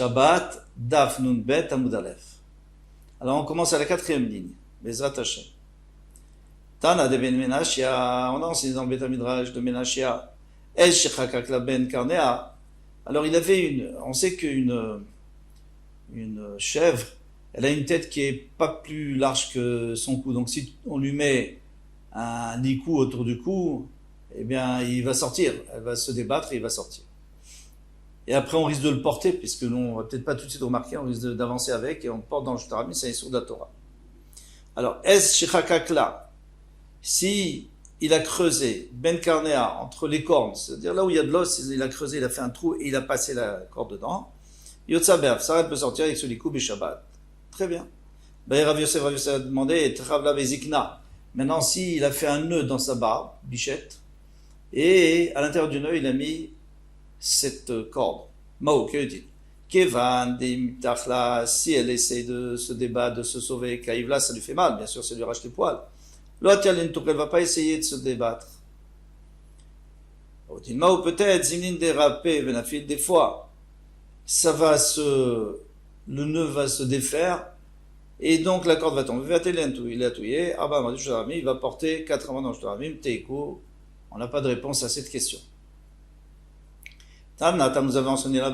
Shabbat, Daf Nun Bet Amud Aleph. Alors on commence à la quatrième ligne. Bezrat Hashem. Tana de Ben Menashia, on a enseigné dans le Bet Midrash de Menashia. El Shechakak la Ben Karnea. Alors il avait on sait qu'une chèvre, elle a une tête qui est pas plus large que son cou. Donc si on lui met un licou autour du cou, eh bien il va sortir. Elle va se débattre et il va sortir. Et après, on risque de le porter, puisque nous, on va peut-être pas tout de suite remarquer, on risque d'avancer avec, et on le porte dans le Shtarami, c'est un issur de la Torah. Alors, Es Shechakakla, si il a creusé Ben Karnea entre les cornes, c'est-à-dire là où il y a de l'os, il a creusé, il a fait un trou, et il a passé la corde dedans, Yotzaber, ça peut sortir avec ce likou Shabbat. Très bien. Ben, Rav Yosef a demandé, et Travla Vezikna. Maintenant, si il a fait un nœud dans sa barbe, bichette, et à l'intérieur du nœud, il a mis cette corde. Mao, que dit Kevan, Dimtachla, si elle essaie de se débattre, de se sauver, Kaïvla, ça lui fait mal, bien sûr, ça lui arrache les poils. L'autre, elle ne va pas essayer de se débattre. Mao, peut-être, Zimnin dérapé, Venafil, des fois, le nœud va se défaire, et donc la corde va tomber. Il a touillé, il va porter 80 dans le Shtaramim, Teiko. On n'a pas de réponse à cette question. Nous avons enseigné là,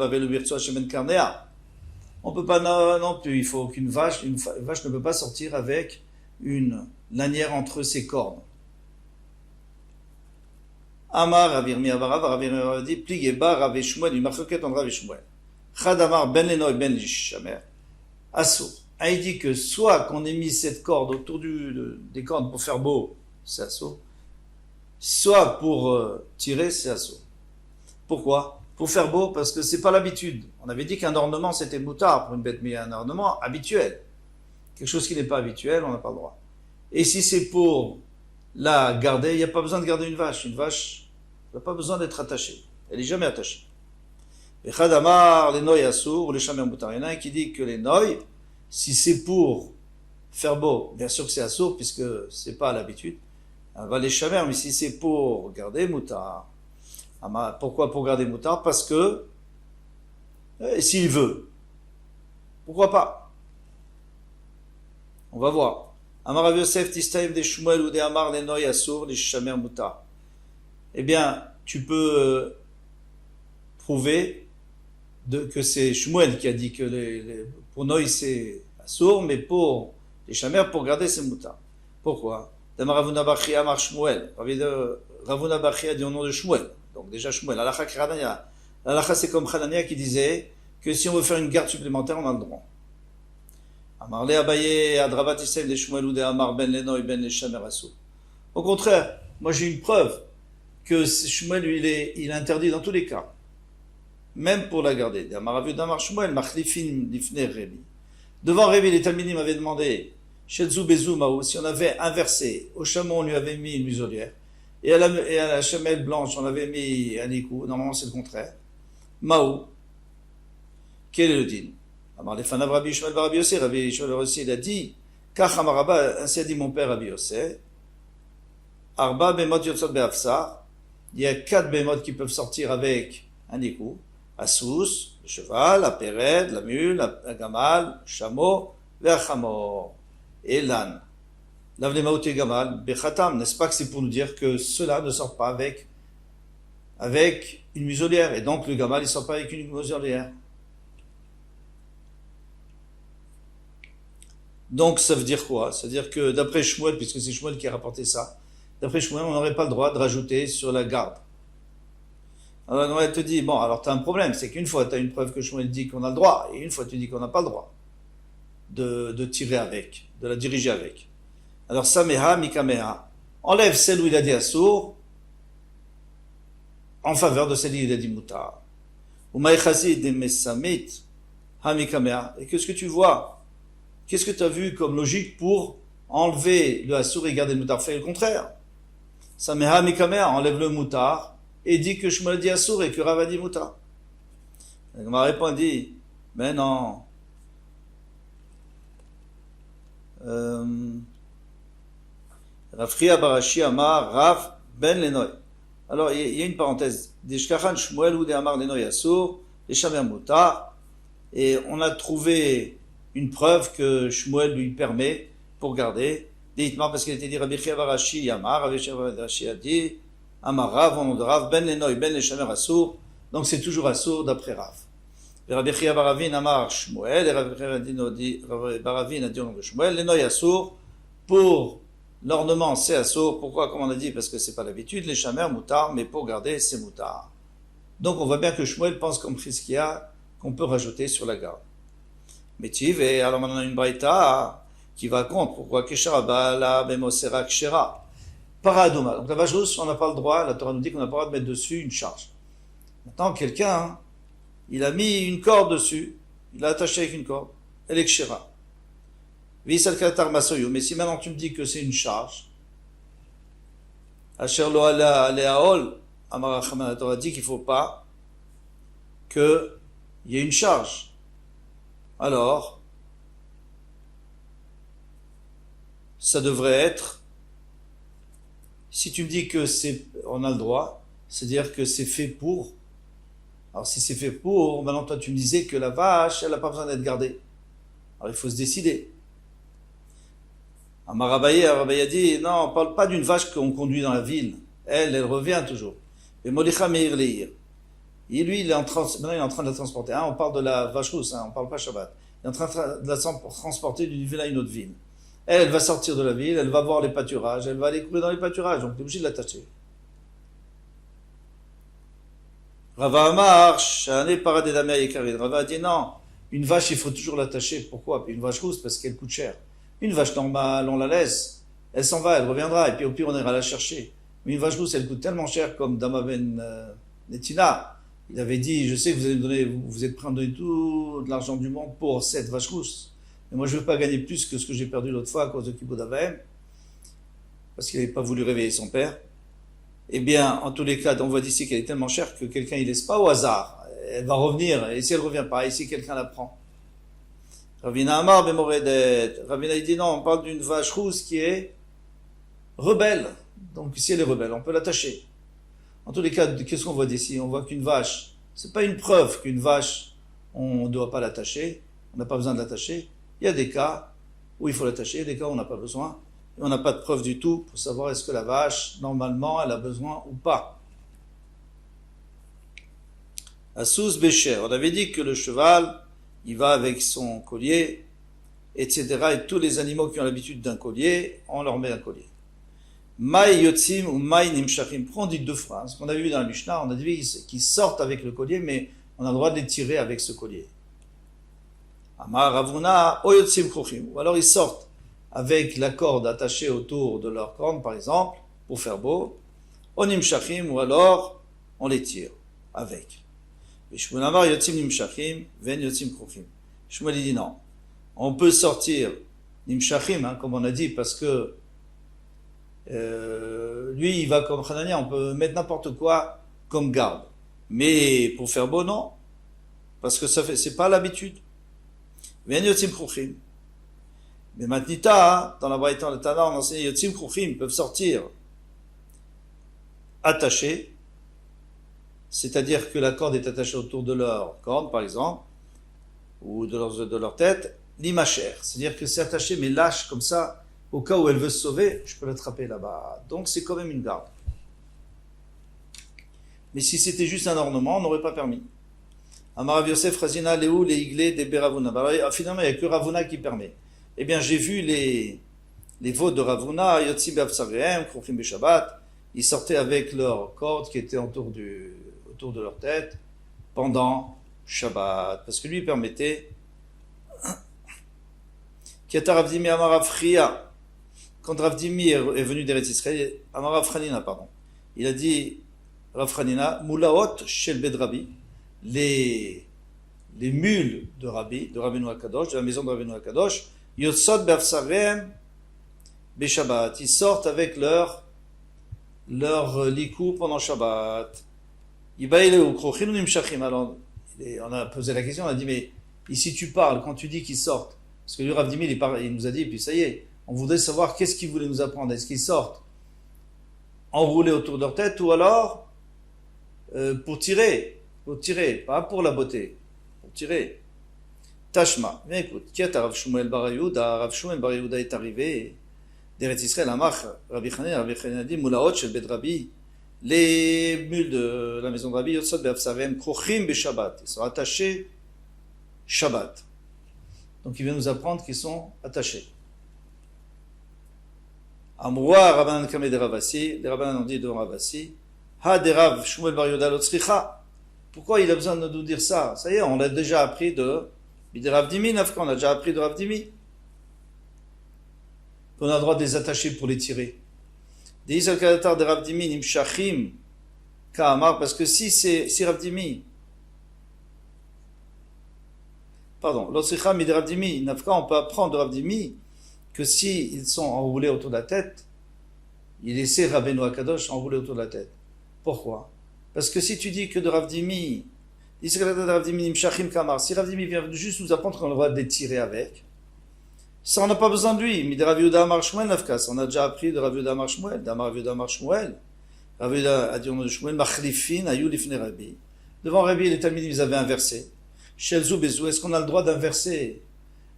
on peut pas non plus, il faut qu'une vache ne peut pas sortir avec une lanière entre ses cornes. Amar Ravirmi Avarav, Ravirmi dit, Pligeba, Rav Shmuel, il marquait en Rav Shmuel. Chadamar ben Lenoy ben Lishamer, Assour. Il dit que soit qu'on ait mis cette corde autour des cornes pour faire beau, c'est Assour, soit pour tirer, c'est Assour. Pourquoi? Pour faire beau, parce que c'est pas l'habitude. On avait dit qu'un ornement c'était moutard pour une bête, mais un ornement habituel. Quelque chose qui n'est pas habituel, on n'a pas le droit. Et si c'est pour la garder, il n'y a pas besoin de garder une vache. Une vache n'a pas besoin d'être attachée. Elle n'est jamais attachée. Et Khadamar, les noy assour, ou les chamer moutard. Il y en a un qui dit que les noy, si c'est pour faire beau, bien sûr que c'est assour, puisque c'est pas à l'habitude. On va les chamer, mais si c'est pour garder moutard. Pourquoi pour garder moutard? Parce que s'il veut, pourquoi pas? On va voir. Amar Rav Yosef Tistaim des Shmuel ou des Amar les Noy Assour les Shamer Moutar. Eh bien, tu peux prouver que c'est Shmuel qui a dit que pour Noy c'est Assour, mais pour les Shamer, pour garder c'est Moutar. Pourquoi? Damar Ravuna Bachri Amar Shmuel. Ravuna Bachri a dit au nom de Shmuel. Donc déjà Shmuel, l'alakha c'est comme Hanania qui disait que si on veut faire une garde supplémentaire, on a le droit. Amar le Abaye, Adrabat Issev de Shmuel ou de Amar ben Lenoy ben Leshamer Assour. Au contraire, moi j'ai une preuve que Shmuel il est interdit dans tous les cas, même pour la garder. Amar Avu d'Amar Shmuel, Machlifin Lifne Rebi. Devant Rebi, les Talmidim avaient demandé, Shetzu Bezu Maou, si on avait inversé, au chameau on lui avait mis une muselière, et à la chamelle blanche, on avait mis un écou. Normalement, c'est le contraire. Maou. Quel est le din? Alors, les fans de Rabbi Yishmael Rabbi Yosef, Rabbi Yishmael aussi, il a dit, Kach Hamaraba, ainsi a dit mon père Rabbi Yosef, Arba Bemot Yotzot Be'afsar, il y a 4 bémotes qui peuvent sortir avec un écou. Assous, le cheval, la pérède, la mule, la gamal, le chameau, le chamor, et l'âne. L'avlemaouté gamal, bechatam, n'est-ce pas que c'est pour nous dire que cela ne sort pas avec une muselière, et donc le gamal il sort pas avec une muselière. Donc ça veut dire quoi? Ça veut dire que d'après Shmuel, puisque c'est Shmuel qui a rapporté ça, d'après Shmuel on n'aurait pas le droit de rajouter sur la garde. Alors elle te dit, bon alors tu as un problème, c'est qu'une fois tu as une preuve que Shmuel dit qu'on a le droit, et une fois tu dis qu'on n'a pas le droit de tirer avec, de la diriger avec. Alors, Sameha, Mikameha, enlève celle où il a dit Assour, en faveur de celle où il a dit Moutar. Ou Maïchazid de Mesamit, Hamikameha. Et qu'est-ce que tu vois? Qu'est-ce que tu as vu comme logique pour enlever le Assour et garder le Moutar? Fais le contraire. Sameha, Mikameha, enlève le Moutar, et dit que Shmuel dit Assour et que Rav a dit Moutar. Il m'a répondu, mais non. Rafria Barashi Amar Rav Ben Lenoy. Alors, il y a une parenthèse. Des Shkachan Shmuel ou des Amar Lenoy Assour, des Shamer Moutar. Et on a trouvé une preuve que Shmuel lui permet pour garder. Dites-moi parce qu'il était dit Rabbi Chia bar Ashi Amar, Rabbi Chia bar Ashi a dit Amar Rav, on de Rav, ben lenoy, ben leshamer assour. Donc c'est toujours assour d'après Rav. Et Rabbi Chia bar Avin Amar Shmuel, et Rabbi Chia bar Avin a dit au nom de Shmuel, lenoy assour, pour l'ornement c'est assour. Pourquoi? Comme on a dit, parce que c'est pas l'habitude, les chamers moutard, mais pour garder c'est moutard. Donc on voit bien que Shmuel pense comme Chizkia qu'on peut rajouter sur la garde. Mais et alors maintenant une braïta qui va contre pourquoi Keshara Bala Bemosera Kshera. Paradoma. Donc la vache rousse, on n'a pas le droit, la Torah nous dit qu'on n'a pas le droit de mettre dessus une charge. Maintenant quelqu'un, il a mis une corde dessus, il a attaché avec une corde, elle est Kshera. Mais si maintenant tu me dis que c'est une charge, Asher lo ala aleaol, Amarachama, la Torah dit qu'il ne faut pas qu'il y ait une charge. Alors, ça devrait être, si tu me dis que c'est, on a le droit, c'est-à-dire que c'est fait pour. Alors si c'est fait pour, maintenant toi tu me disais que la vache, elle n'a pas besoin d'être gardée. Alors il faut se décider. Amarabaye a dit, non, on ne parle pas d'une vache qu'on conduit dans la ville. Elle revient toujours. Et Molicha Meir Leir. Et lui, maintenant il est en train de la transporter. On parle de la vache rousse, on ne parle pas Shabbat. Il est en train de la transporter d'une ville à une autre ville. Elle va sortir de la ville, elle va voir les pâturages, elle va aller courir dans les pâturages, donc tu es obligé de l'attacher. Rava Amar, Shane Paradé d'Amérique Yekarid. Rava a dit non, une vache il faut toujours l'attacher. Pourquoi? Puis une vache rousse parce qu'elle coûte cher. Une vache normale, on la laisse, elle s'en va, elle reviendra, et puis au pire on ira la chercher. Mais une vache rousse, elle coûte tellement cher comme Damaven Netina. Il avait dit, je sais que vous allez me donner, vous êtes prêt à me donner tout l'argent du monde pour cette vache rousse. Mais moi, je ne veux pas gagner plus que ce que j'ai perdu l'autre fois à cause de Kibbutz Avaim, parce qu'il n'avait pas voulu réveiller son père. Eh bien, en tous les cas, on voit d'ici qu'elle est tellement chère que quelqu'un ne laisse pas au hasard. Elle va revenir, et si elle ne revient pas, et si quelqu'un la prend. Ravina Amar Bemoredet. Ravina il dit non, on parle d'une vache rousse qui est rebelle. Donc si elle est rebelle, on peut l'attacher. En tous les cas, qu'est-ce qu'on voit d'ici? On voit qu'une vache, c'est pas une preuve qu'une vache, on ne doit pas l'attacher, on n'a pas besoin de l'attacher. Il y a des cas où il faut l'attacher, des cas où on n'a pas besoin. Et on n'a pas de preuve du tout pour savoir est-ce que la vache, normalement, elle a besoin ou pas. Assous Bécher, on avait dit que le cheval, il va avec son collier, etc. Et tous les animaux qui ont l'habitude d'un collier, on leur met un collier. Maï yotzim ou maï nimshachim. Prends dit deux phrases. Ce qu'on avait vu dans la Mishnah, on a dit qu'ils sortent avec le collier, mais on a le droit de les tirer avec ce collier. Amar Ravuna o yotzim kruchim. Ou alors ils sortent avec la corde attachée autour de leur corne, par exemple, pour faire beau. O nimshachim, ou alors on les tire avec. Shmuel Amar yotzim nimshachim, ven yotzim kruchim. Shmuel dit non. On peut sortir nimshachim, comme on a dit, parce que lui, il va comme Hanania, on peut mettre n'importe quoi comme garde. Mais pour faire beau, non. Parce que c'est pas l'habitude. Mais Yotzim Kruchim. Mais Matnita, dans la Braïta, le Tana, on enseigne Yotzim Kruchim, peuvent sortir attachés. C'est-à-dire que la corde est attachée autour de leur corne, par exemple, ou de leur tête, l'imacher. C'est-à-dire que c'est attaché, mais lâche comme ça. Au cas où elle veut se sauver, je peux l'attraper là-bas. Donc c'est quand même une garde. Mais si c'était juste un ornement, on n'aurait pas permis. Amarav Yosef Razina Léou les Iglé des Beravuna. Finalement, il n'y a que Ravuna qui permet. Eh bien, j'ai vu les veaux de Ravuna, Yotzi Beavsarehem, Kruchim Beshabbat. Ils sortaient avec leurs cordes qui étaient autour de leur tête pendant Shabbat. Parce que lui permettait. Kiata Rav Dimi Amarav Chria. Quand Rav Dimi est venu d'Eretz Israël, Amarav Franina, pardon, il a dit, Rav Franina, Moulaot Shel Bedrabi, les mules de Rabbeinu HaKadosh, de la maison de Rabbeinu HaKadosh, Yotsot Beavsarem Beshabbat, ils sortent avec leur likou pendant Shabbat. Ibaïleu Krochin Nimshachim. Alors, on a posé la question, on a dit, mais ici tu parles, quand tu dis qu'ils sortent, parce que lui, Rav Dimi, il nous a dit, et puis ça y est, on voudrait savoir qu'est-ce qu'il voulait nous apprendre. Est-ce qu'ils sortent enroulés autour de leur tête ou alors pour tirer, pas pour la beauté, pour tirer. Tashma, mais écoute, qui est Rav Shmuel Bar Yehuda? Rav Shmuel Bar Yehuda est arrivé d'Eretz Israël, Amar, Rabbi Chanina a dit, Moulaot shel Bet Rabbi, les mules de la maison de Rabbi, Yotzot be'afsarem, krochim be'Shabbat, ils sont attachés Shabbat. Donc il vient nous apprendre qu'ils sont attachés. Amroua Rabbanan Kameh de Ravasi, les Rabbanan ont dit de Ravasi, Ha de Rav Shmuel Bar Yehuda Lotzricha. Pourquoi il a besoin de nous dire ça? Ça y est, on l'a déjà appris de Rav Dimi, on a déjà appris de Rav Dimi. On a le droit de les attacher pour les tirer. Des Isal Kadatar de Rav Dimi, Nimshachim, Kaamar, parce que si Rav Dimi, pardon, Lotzricha mi de Rav Dimi, Nafka, on peut apprendre de Rav Dimi que si ils sont enroulés autour de la tête, il laissait Rabbeinu Akadosh enroulé autour de la tête. Pourquoi? Parce que si tu dis que de Rav Dimi, si Rav Dimi vient juste nous apprendre qu'on a le droit de les tirer avec, ça on n'a pas besoin de lui. Mais de Rav Yehuda Amar Shmuel Nafkas, on a déjà appris de Rav Yehuda Amar Shmuel, d'Amar Rav Yehuda Amar Shmuel. Rav Yehuda a dit au nom de Shmuel, Machlifin, Ayu Lifne Rabbi. Devant Rabbi, les Talmidim, ils avaient inversé. Shelzou Bezou, est-ce qu'on a le droit d'inverser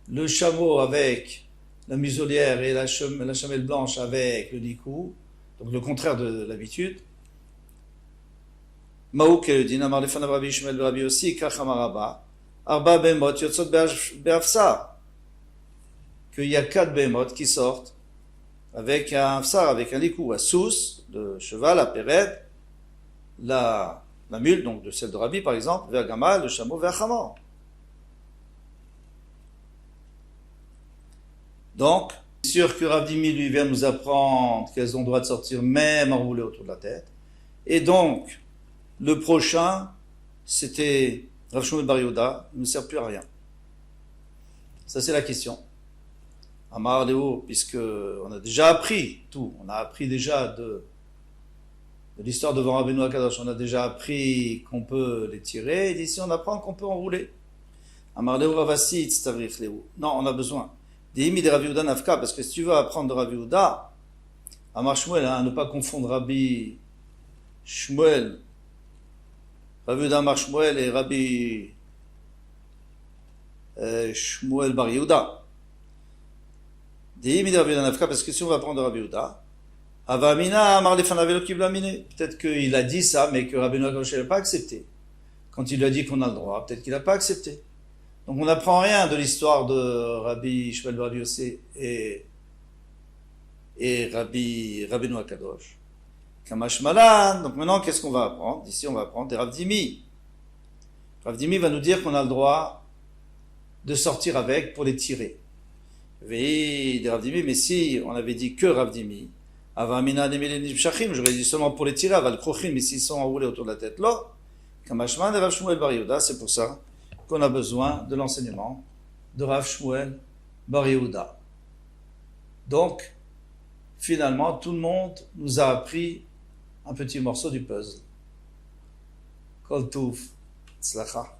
le chameau avec la muselière et la chamelle blanche avec le nikou, donc le contraire de l'habitude? Maouk et le din, Amar Lefanav Rabbi Shmuel Rabbi aussi, Kachamar Rabba, Arba Behemot, Yotzot Be'afsar, qu'il y a 4 Behemot qui sortent avec un Afsar, avec un nikou, à Sous, le cheval, la Péret, la mule, donc de celle de Rabbi par exemple, vers Gamal, le chameau, vers Hamor. Donc, c'est sûr que Rav Dimi lui vient nous apprendre qu'elles ont le droit de sortir même enroulées autour de la tête. Et donc, le prochain, c'était Rav Shmuel Bar Yehuda, il ne sert plus à rien. Ça c'est la question. Amar Léo, puisque on a déjà appris tout, on a appris déjà de l'histoire devant Rabbeinu Akadosh, on a déjà appris qu'on peut les tirer, et d'ici on apprend qu'on peut enrouler. Amar Léo Ravasi, Tztavrich Léo. Non, on a besoin. Des de Rav Yehuda Nafka, parce que si tu veux apprendre de Rav Yehuda, Amar Shmuel, ne pas confondre Rabbi Shmuel, Rav Yehuda Amar Shmuel et Rabbi Shmuel Bar Yehuda. Des de Rav Yehuda Nafka, parce que si on va apprendre de Rav Yehuda, Avamina Amar Lefanavelo Kiblamine, peut-être qu'il a dit ça, mais que Rabbeinu Akadosh n'a pas accepté. Quand il lui a dit qu'on a le droit, peut-être qu'il n'a pas accepté. Donc on n'apprend rien de l'histoire de Rabbi Shmuel Bar Yossi et Rabbeinu Akadosh. Kamash Malan. Donc maintenant, qu'est-ce qu'on va apprendre? Ici, on va apprendre des Rav Dimi. Rav Dimi va nous dire qu'on a le droit de sortir avec pour les tirer. Oui, des Rav Dimi, mais si on avait dit que Rav Dimi, Avamina Nemele Nibshachim, j'aurais dit seulement pour les tirer, Aval Krochim, mais s'ils sont enroulés autour de la tête, là, Kamash Malan et Rav Shmuel Bar Yehuda, c'est pour ça qu'on a besoin de l'enseignement de Rav Shmuel Bar Yehuda. Donc, finalement, tout le monde nous a appris un petit morceau du puzzle. Kol Touf, Tzlacha.